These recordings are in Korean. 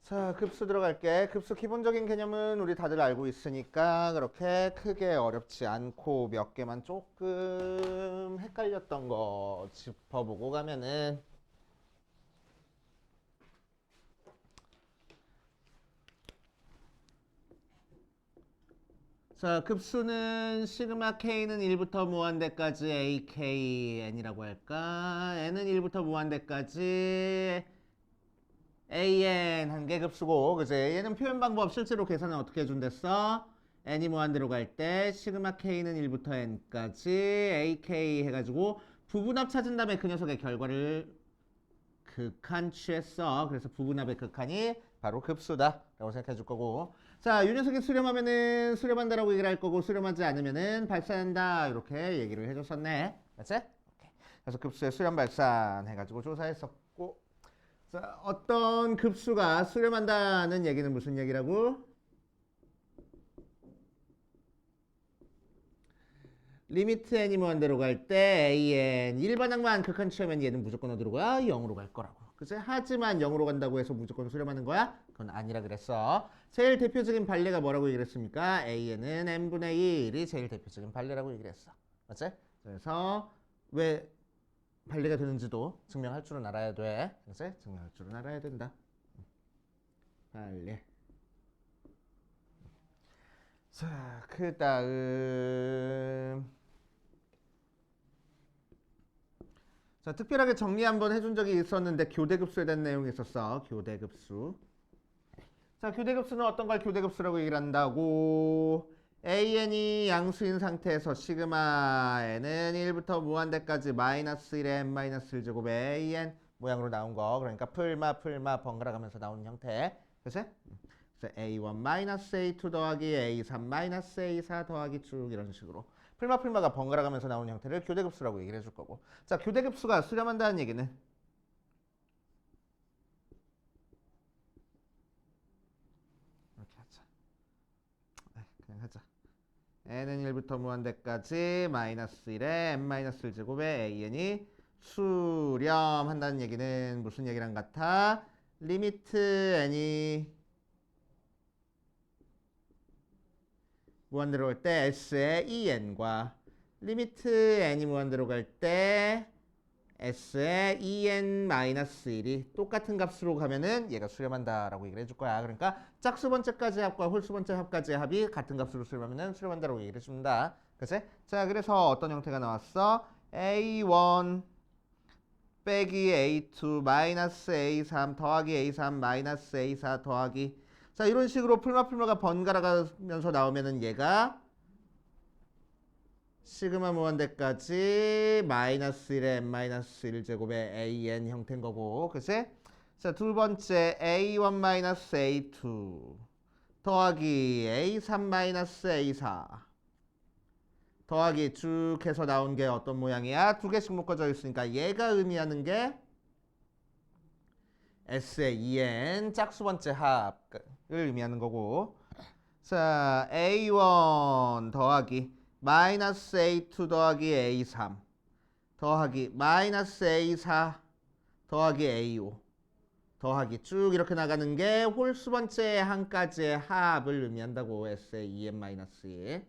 자, 급수 들어갈게. 급수 기본적인 개념은 우리 다들 알고 있으니까 그렇게 크게 어렵지 않고 몇 개만 조금 헷갈렸던 거 짚어보고 가면은 자, 급수는 시그마 k는 1부터 무한대까지 akn이라고 할까? n은 1부터 무한대까지 an 한 개 급수고, 그지? 얘는 표현 방법 실제로 계산은 어떻게 해준댔어? n이 무한대로 갈 때 시그마 k는 1부터 n까지 ak 해가지고 부분합 찾은 다음에 그 녀석의 결과를 극한 취했어. 그래서 부분합의 극한이 바로 급수다 라고 생각해 줄 거고, 자, 이 녀석이 수렴하면은 수렴한다라고 얘기를 할 거고, 수렴하지 않으면은 발산한다 이렇게 얘기를 해줬었네. 맞지? 오케이. 그래서 급수의 수렴 발산 해가지고 조사했었고, 자, 어떤 급수가 수렴한다는 얘기는 무슨 얘기라고? 리미트 n이 무한대로 갈 때 an 일반항만 극한 취하면 얘는 무조건 어디로 가? 0으로 갈 거라고. 그치? 하지만 0으로 간다고 해서 무조건 수렴하는 거야? 그건 아니라 그랬어. 제일 대표적인 판례가 뭐라고 얘기를 했습니까? an은 n분의 1이 제일 대표적인 판례라고 얘기를 했어. 맞지? 그래서 왜 판례가 되는지도 증명할 줄은 알아야 돼. 그치? 증명할 줄은 알아야 된다. 판례. 자, 그 다음 자, 특별하게 정리 한번 해준 적이 있었는데 교대급수에 대한 내용이 있었어. 교대급수. 자, 교대급수는 어떤 걸 교대급수라고 얘기를 한다고? an이 양수인 상태에서 시그마 n은 1부터 무한대까지 마이너스 1에 n 마이너스 1제곱 an 모양으로 나온 거. 그러니까 풀마 번갈아 가면서 나오는 형태. 그치? 그래서 a1 마이너스 a2 더하기 a3 마이너스 a4 더하기 쭉 이런 식으로 풀마가 번갈아 가면서 나오는 형태를 교대급수라고 얘기를 해줄 거고, 자, 교대급수가 수렴한다는 얘기는 이렇게 하자. 그냥 하자. n은 1부터 무한대까지 마이너스 1에 n 마이너스 1제곱에 an이 수렴한다는 얘기는 무슨 얘기랑 같아? 리미트 n이 무한대로 갈 때 s의 en과 리미트 n이 무한대로 갈 때 s의 en-1이 똑같은 값으로 가면은 얘가 수렴한다라고 얘기를 해줄 거야. 그러니까 짝수 번째까지 합과 홀수 번째 합까지의 합이 같은 값으로 수렴하면은 수렴한다라고 얘기를 해준다. 그치? 자, 그래서 어떤 형태가 나왔어? a1 빼기 a2 마이너스 a3 더하기 a3 마이너스 a4 더하기, 자, 이런 식으로 풀마가 번갈아 가면서 나오면은 얘가 시그마 무한대까지 마이너스 1에 n 마이너스 1제곱의 an 형태인 거고, 그치? 자, 두 번째 a1 마이너스 a2 더하기 a3 마이너스 a4 더하기 쭉 해서 나온 게 어떤 모양이야? 두 개씩 묶어져 있으니까 얘가 의미하는 게 S의 en 짝수 번째 합을 의미하는 거고, 자, a1 더하기 마이너스 a2 더하기 a3 더하기 마이너스 a4 더하기 a5 더하기 쭉 이렇게 나가는 게 홀수 번째 한 가지의 합을 의미한다고. S의 en-1.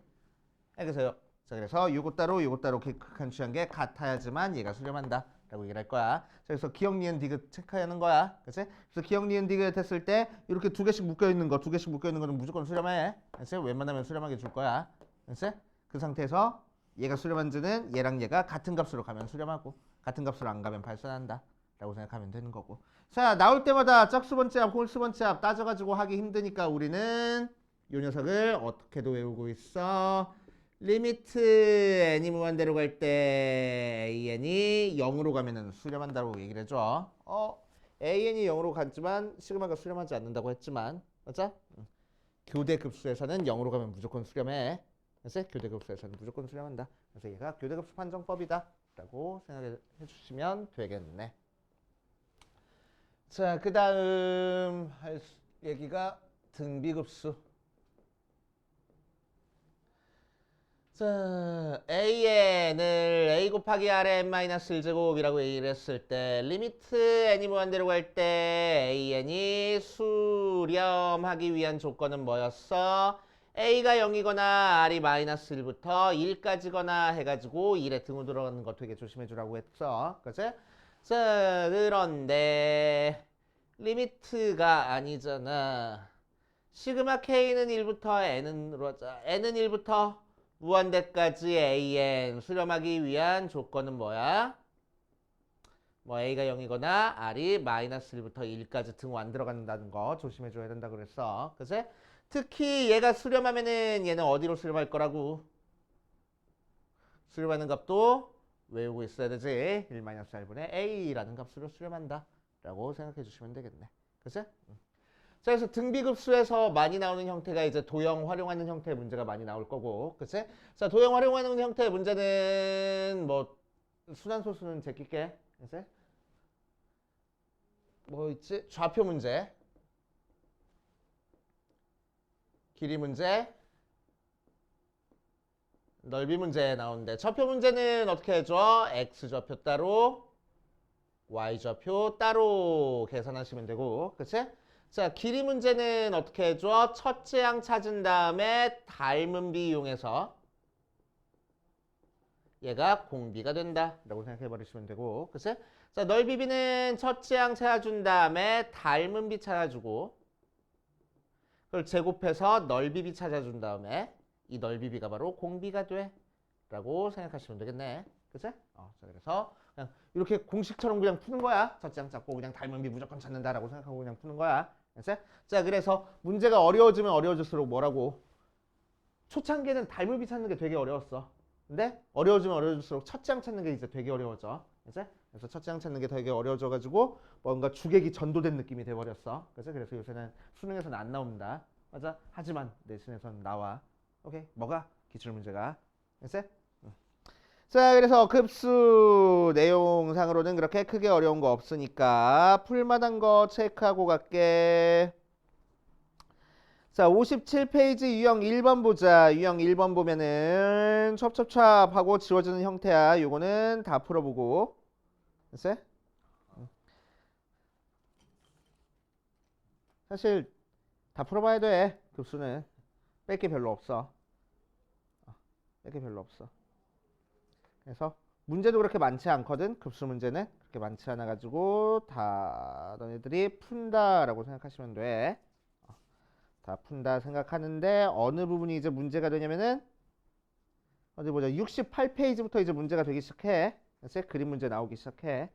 알겠어요? 자, 그래서 요거 따로 극한 취한 게 같아야지만 얘가 수렴한다 라고 얘기를 할 거야. 그래서 기억, 니은, 디귿 체크하는 거야. 그치? 그래서 기억, 니은, 디귿 했을 때 이렇게 두 개씩 묶여있는 거는 무조건 수렴해. 그치? 웬만하면 수렴하게 줄 거야. 그치? 그 상태에서 얘가 수렴한지는 얘랑 얘가 같은 값으로 가면 수렴하고 같은 값으로 안 가면 발산한다 라고 생각하면 되는 거고, 자, 나올 때마다 짝수 번째 합, 홀수 번째 합 따져가지고 하기 힘드니까 우리는 이 녀석을 어떻게도 외우고 있어. 리미트 n이 무한대로 갈 때 an이 0으로 가면은 수렴한다고 얘기를 해줘. an이 0으로 갔지만 시그마가 수렴하지 않는다고 했지만, 맞아? 교대급수에서는 0으로 가면 무조건 수렴해. 그래서 교대급수에서는 무조건 수렴한다. 그래서 얘가 교대급수 판정법이다 라고 생각해 주시면 되겠네. 자, 그 다음 할 얘기가 등비급수. 자, an을 a 곱하기 r의 n-1제곱이라고 얘기를 했을 때 리미트 n이 무한대로 갈 때 an이 수렴하기 위한 조건은 뭐였어? A가 0이거나 R이 마이너스 1부터 1까지거나 해가지고 1에 등호 들어가는 거 되게 조심해 주라고 했어. 그치? 자, 그런데 리미트가 아니잖아. 시그마 K는 1부터 N으로 하자. N은 1부터 무한대까지 AN 수렴하기 위한 조건은 뭐야? 뭐 A가 0이거나 R이 마이너스 1부터 1까지 등호 안 들어간다는 거 조심해 줘야 된다 그랬어. 그치? 특히 얘가 수렴하면은 얘는 어디로 수렴할 거라고? 수렴하는 값도 외우고 있어야 되지. 1-R분의 A라는 값으로 수렴한다 라고 생각해 주시면 되겠네. 그치? 자, 그래서 등비급수에서 많이 나오는 형태가 이제 도형 활용하는 형태의 문제가 많이 나올 거고. 그치? 자, 도형 활용하는 형태의 문제는 뭐 순환소수는 제낄게. 그치? 뭐 있지? 좌표 문제, 길이 문제, 넓이 문제 나오는데 좌표 문제는 어떻게 해줘? X좌표 따로, Y좌표 따로 계산하시면 되고. 그치? 자, 길이 문제는 어떻게 해줘? 첫째 항 찾은 다음에 닮은 비 이용해서 얘가 공비가 된다 라고 생각해 버리시면 되고. 그치? 자, 넓이 비는 첫째 항 찾아준 다음에 닮은 비 찾아주고 그걸 제곱해서 넓이 비 찾아준 다음에 이 넓이 비가 바로 공비가 돼 라고 생각하시면 되겠네. 그치? 자, 그래서 그냥 이렇게 공식처럼 그냥 푸는 거야. 첫째 항 찾고 그냥 닮은 비 무조건 찾는다라고 생각하고 그냥 푸는 거야. 그치? 자, 그래서 문제가 어려워지면 어려워질수록 뭐라고? 초창기에는 닮은 비 찾는 게 되게 어려웠어. 근데 어려워지면 어려워질수록 첫째 항 찾는 게 이제 되게 어려워져. 그치? 그래서 첫째 항 찾는 게 되게 어려워져가지고 뭔가 주객이 전도된 느낌이 돼버렸어. 그치? 그래서 요새는 수능에서는 안 나옵니다. 맞아? 하지만 내신에서는 나와. 오케이? 뭐가? 기출문제가. 그치? 자, 그래서 급수 내용상으로는 그렇게 크게 어려운 거 없으니까 풀만한 거 체크하고 갈게. 자, 57페이지 유형 1번 보자. 유형 1번 보면은 첩첩첩 하고 지워지는 형태야. 요거는 다 풀어보고. 됐어? 사실 다 풀어봐야 돼. 급수는 뺄 게 별로 없어. 뺄 게 별로 없어. 그래서 문제도 그렇게 많지 않거든. 급수 문제는 그렇게 많지 않아 가지고 다 너네들이 푼다라고 생각하시면 돼. 다 푼다 생각하는데 어느 부분이 이제 문제가 되냐면은 어디 보자. 68페이지부터 이제 문제가 되기 시작해. 그래서 그림 문제 나오기 시작해.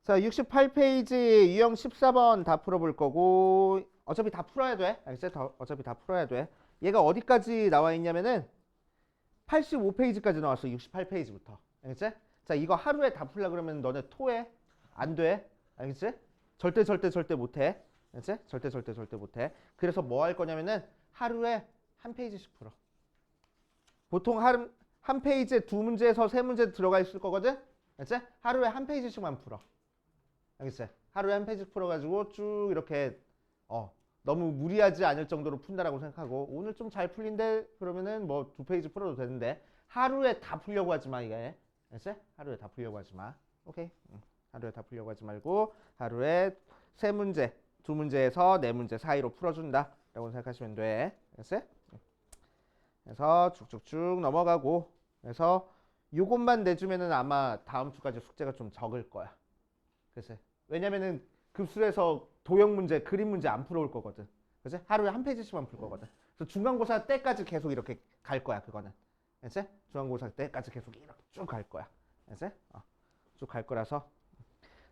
자, 68페이지 유형 14번 다 풀어볼 거고 어차피 다 풀어야 돼. 알겠어? 어차피 다 풀어야 돼. 얘가 어디까지 나와 있냐면은 85페이지까지 나왔어. 68페이지부터. 알겠지? 자, 이거 하루에 다 풀려 그러면 너네 토해? 안 돼. 알겠지? 절대 못해. 알겠지? 절대 못해. 그래서 뭐 할 거냐면은 하루에 한 페이지씩 풀어. 보통 한 페이지에 두 문제에서 세 문제 들어가 있을 거거든? 알겠지? 하루에 한 페이지씩만 풀어. 알겠지? 하루에 한 페이지 풀어가지고 쭉 이렇게 너무 무리하지 않을 정도로 푼다라고 생각하고 오늘 좀 잘 풀린데 그러면은 뭐 두 페이지 풀어도 되는데 하루에 다 풀려고 하지 마 이게. 알겠지? 하루에 다 풀려고 하지 마. 오케이? 하루에 다 풀려고 하지 말고 하루에 세 문제, 두 문제에서 네 문제 사이로 풀어준다 라고 생각하시면 돼. 알겠지? 그래서 쭉쭉쭉 넘어가고 그래서 요것만 내주면은 아마 다음 주까지 숙제가 좀 적을 거야. 그치? 왜냐면은 급수에서 도형 문제, 그림 문제 안 풀어올 거거든. 그치? 하루에 한 페이지씩만 풀 거거든. 그래서 중간고사 때까지 계속 이렇게 갈 거야, 그거는. 그치? 중간고사 때까지 계속 이렇게 쭉 갈 거야. 그치? 쭉 갈 거라서.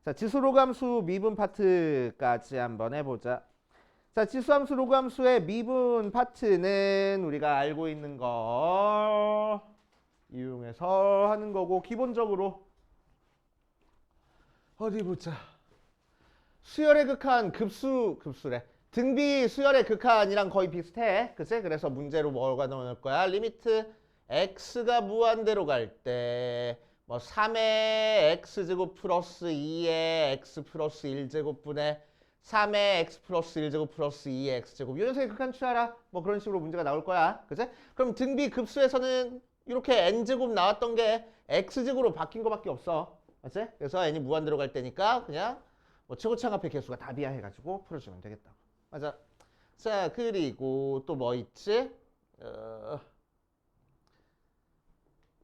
자, 지수로감수 미분 파트까지 한번 해보자. 자, 지수함수, 로그함수의 미분 파트는 우리가 알고 있는 거 이용해서 하는 거고 기본적으로 어디 보자. 수열의 극한 급수래. 등비 수열의 극한이랑 거의 비슷해. 그치? 그래서 문제로 뭐가 넣을 거야? 리미트 x가 무한대로 갈 때 뭐 3의 x제곱 플러스 2의 x 플러스 1제곱분의 3의 x 플러스 1제곱 플러스 2의 x제곱 이 녀석의 극한 취하라. 뭐 그런 식으로 문제가 나올 거야. 그치? 그럼 등비 급수에서는 이렇게 n제곱 나왔던 게 x제곱으로 바뀐 거밖에 없어. 맞지? 그래서 n이 무한대로 갈 때니까 그냥 뭐 최고차항합의 개수가 답이야 해가지고 풀어주면 되겠다. 맞아. 자, 그리고 또 뭐 있지?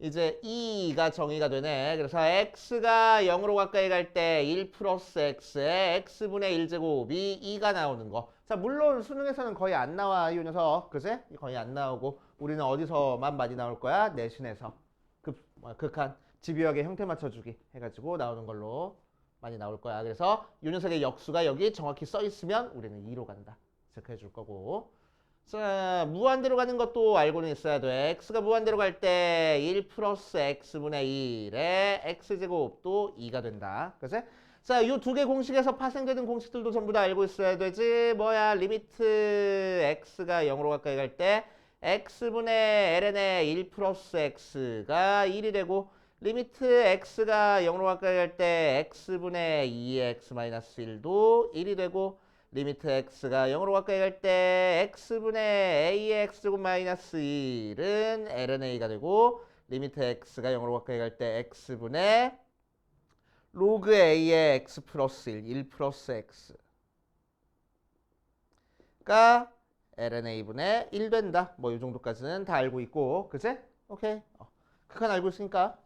이제 2가 정의가 되네. 그래서 x가 0으로 가까이 갈 때 1 플러스 x에 x분의 1제곱이 2가 나오는 거. 자, 물론 수능에서는 거의 안 나와, 이 녀석. 그제? 거의 안 나오고 우리는 어디서만 많이 나올 거야? 내신에서. 극한 집요하게 형태 맞춰주기 해가지고 나오는 걸로 많이 나올 거야. 그래서 이 녀석의 역수가 여기 정확히 써 있으면 우리는 2로 간다. 체크해 줄 거고. 자, 무한대로 가는 것도 알고는 있어야 돼. x가 무한대로 갈 때 1 플러스 x분의 1에 x제곱도 2가 된다. 그치? 자, 이 두 개 공식에서 파생되는 공식들도 전부 다 알고 있어야 되지. 뭐야? 리미트 x가 0으로 가까이 갈 때 x분의 ln의 1 플러스 x가 1이 되고 리미트 x가 0으로 가까이 갈 때 x분의 2x 마이너스 1도 1이 되고 리미트 x가 0으로 가까이 갈 때 x분의 ax 마이너스 1은 lnA가 되고 리미트 x가 0으로 가까이 갈 때 x분의 로그 a의 x 플러스 1 플러스 x가 lna분의 1 된다. 뭐 이 정도까지는 다 알고 있고, 그치? 오케이. 극한 알고 있으니까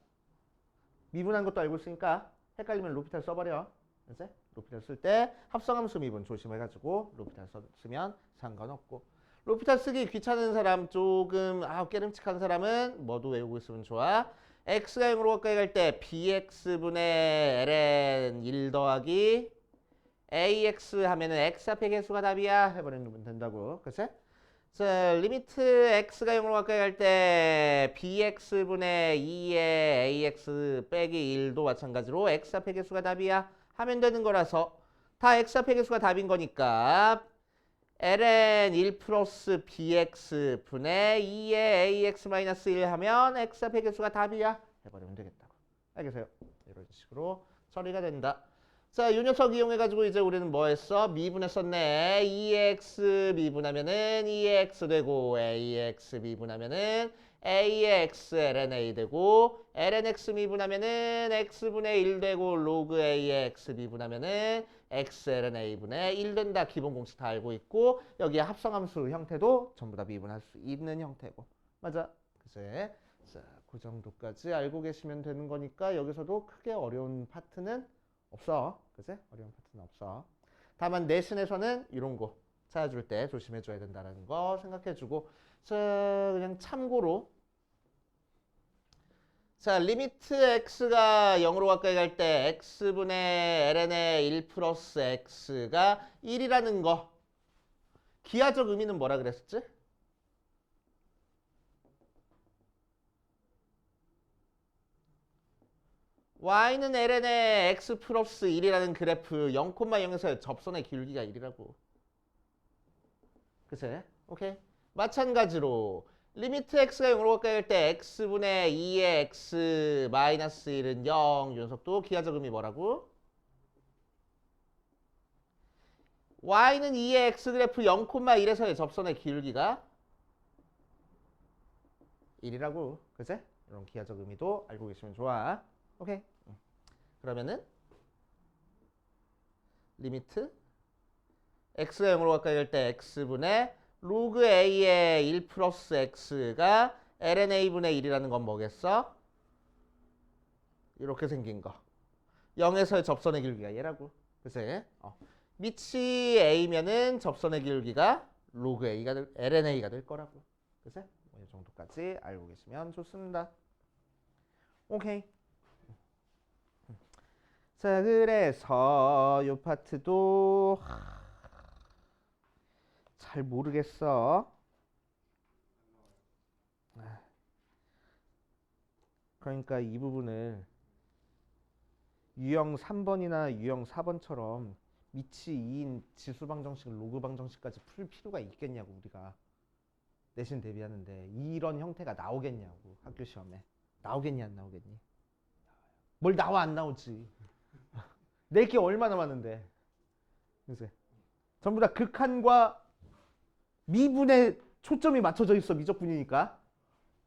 미분한 것도 알고 있으니까 헷갈리면 로피탈 써버려. 그치? 로피탈 쓸 때 합성함수 미분 조심해가지고 로피탈 쓰면 상관없고, 로피탈 쓰기 귀찮은 사람, 조금 깨름칙한 사람은 뭐도 외우고 있으면 좋아. x가 0으로 가까이 갈 때 bx분의 ln 1 더하기 ax 하면은 x 앞의 개수가 답이야 해버리면 된다고. 그치? 자, 리미트 x가 0으로 가까이 갈 때 bx분의 2의 ax 빼기 1도 마찬가지로 x 앞의 개수가 답이야 하면 되는 거라서 다 x 앞의 개수가 답인 거니까 ln 1 플러스 bx 분의 2의 ax 마이너스 1 하면 x 앞의 개수가 답이야 해버리면 되겠다고. 알겠어요? 이런 식으로 처리가 된다. 자, 이 녀석 이용해가지고 이제 우리는 뭐 했어? 미분했었네. 2x 미분하면은 2x 되고 ax 미분하면은 ax lna 되고 lnx 미분하면은 x분의 1 되고 로그 ax 미분하면은 x lna분의 1 된다. 기본 공식 다 알고 있고 여기에 합성함수 형태도 전부 다 미분할 수 있는 형태고. 맞아. 그치? 자, 그 정도까지 알고 계시면 되는 거니까 여기서도 크게 어려운 파트는 없어. 그치? 어려운 파트는 없어. 다만 내신에서는 이런 거 찾아줄 때 조심해줘야 된다는 거 생각해주고, 자, 그냥 참고로, 자, 리미트 x가 0으로 가까이 갈 때 x분의 ln의 1 플러스 x가 1이라는 거, 기하적 의미는 뭐라 그랬었지? y는 ln의 x 플러스 1이라는 그래프 0,0에서 접선의 기울기가 1이라고. 그치? 오케이. 마찬가지로 리미트 x가 0으로 가까이 갈 때 x분의 2의 x 마이너스 1은 0. 이 녀석도 기하적 의미 뭐라고? y는 2의 x 그래프 0,1에서의 접선의 기울기가 1이라고. 그치? 이런 기하적 의미도 알고 계시면 좋아. 오케이. 그러면은 리미트 x가 0으로 가까이 갈 때 x분의 로그 a의 1 플러스 x가 lna분의 1이라는 건 뭐겠어? 이렇게 생긴 거. 0에서의 접선의 기울기가 얘라고. 그치? 밑이 a면은 접선의 기울기가 로그 a가 lna가 될 거라고. 그치? 이 정도까지 알고 계시면 좋습니다. 오케이. 자, 그래서 이 파트도 잘 모르겠어. 그러니까 이 부분을 유형 3번이나 유형 4번처럼 밑이 2인 지수 방정식, 로그 방정식까지 풀 필요가 있겠냐고. 우리가 내신 대비하는데 이런 형태가 나오겠냐고. 학교 시험에 나오겠니 안 나오겠니? 뭘 나와 안 나오지. 낼 게 얼마나 많은데. 글쎄. 전부 다 극한과 미분에 초점이 맞춰져 있어. 미적분이니까.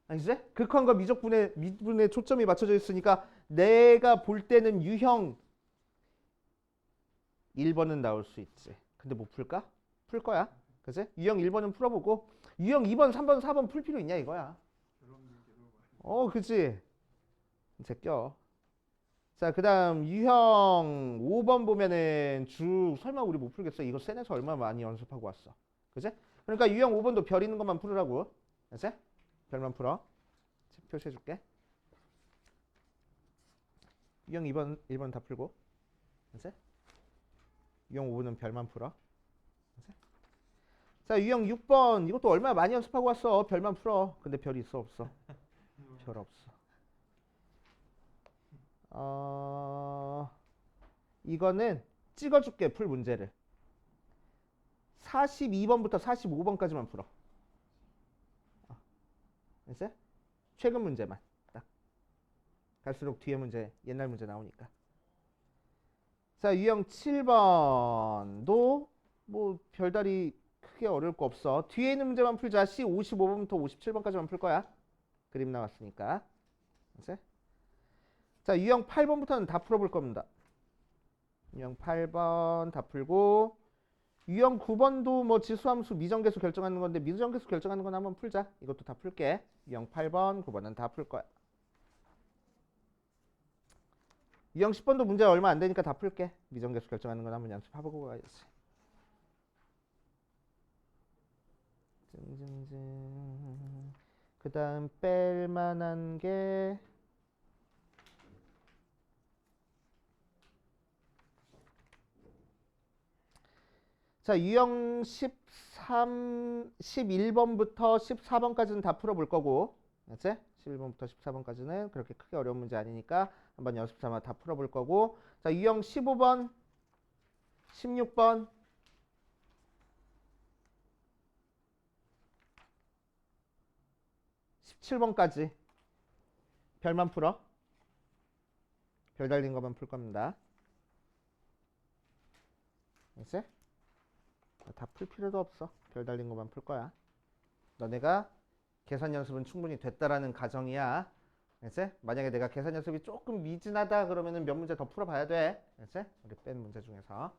아니지? 극한과 미분에 초점이 맞춰져 있으니까 내가 볼 때는 유형 1번은 나올 수 있지. 근데 못 풀까? 풀 거야. 그치? 유형 1번은 풀어보고 유형 2번, 3번, 4번 풀 필요 있냐 이거야. 그치? 제껴. 자, 그 다음 유형 5번 보면은 쭉 설마 우리 못 풀겠어? 이거 센에서 얼마나 많이 연습하고 왔어. 그치? 그러니까 유형 5번도 별 있는 것만 풀으라고. 그치? 별만 풀어. 표시해줄게. 유형 2번, 1번 다 풀고. 그치? 유형 5는 별만 풀어. 그치? 자, 유형 6번 이것도 얼마나 많이 연습하고 왔어. 별만 풀어. 근데 별이 있어 없어? 별 없어. 이거는 찍어줄게. 풀 문제를 42번부터 45번까지만 풀어. 이제 최근 문제만 딱. 갈수록 뒤에 문제 옛날 문제 나오니까. 자, 유형 7번도 뭐 별다리 크게 어려울 거 없어. 뒤에 있는 문제만 풀자. C 55번부터 57번까지만 풀 거야. 그림 나왔으니까. 이제 자, 유형 8번부터는 다 풀어볼 겁니다. 유형 8번 다 풀고 유형 9번도 뭐 지수함수 미정계수 결정하는 건데 미정계수 결정하는 건 한번 풀자. 이것도 다 풀게. 유형 8번, 9번은 다 풀 거야. 유형 10번도 문제 얼마 안 되니까 다 풀게. 미정계수 결정하는 건 한번 연습해보고 가야지. 그 다음 뺄만한 게 자, 유형 11번부터 14번까지는 다 풀어볼 거고, 알았지? 11번부터 14번까지는 그렇게 크게 어려운 문제 아니니까 한번 연습 삼아 다 풀어볼 거고, 자, 유형 15번, 16번, 17번까지 별만 풀어. 별 달린 것만 풀 겁니다. 알았지? 다 풀 필요도 없어. 별 달린 것만 풀 거야. 너네가 계산 연습은 충분히 됐다라는 가정이야. 알았지? 만약에 내가 계산 연습이 조금 미진하다 그러면은 몇 문제 더 풀어봐야 돼. 알았지? 우리 뺀 문제 중에서.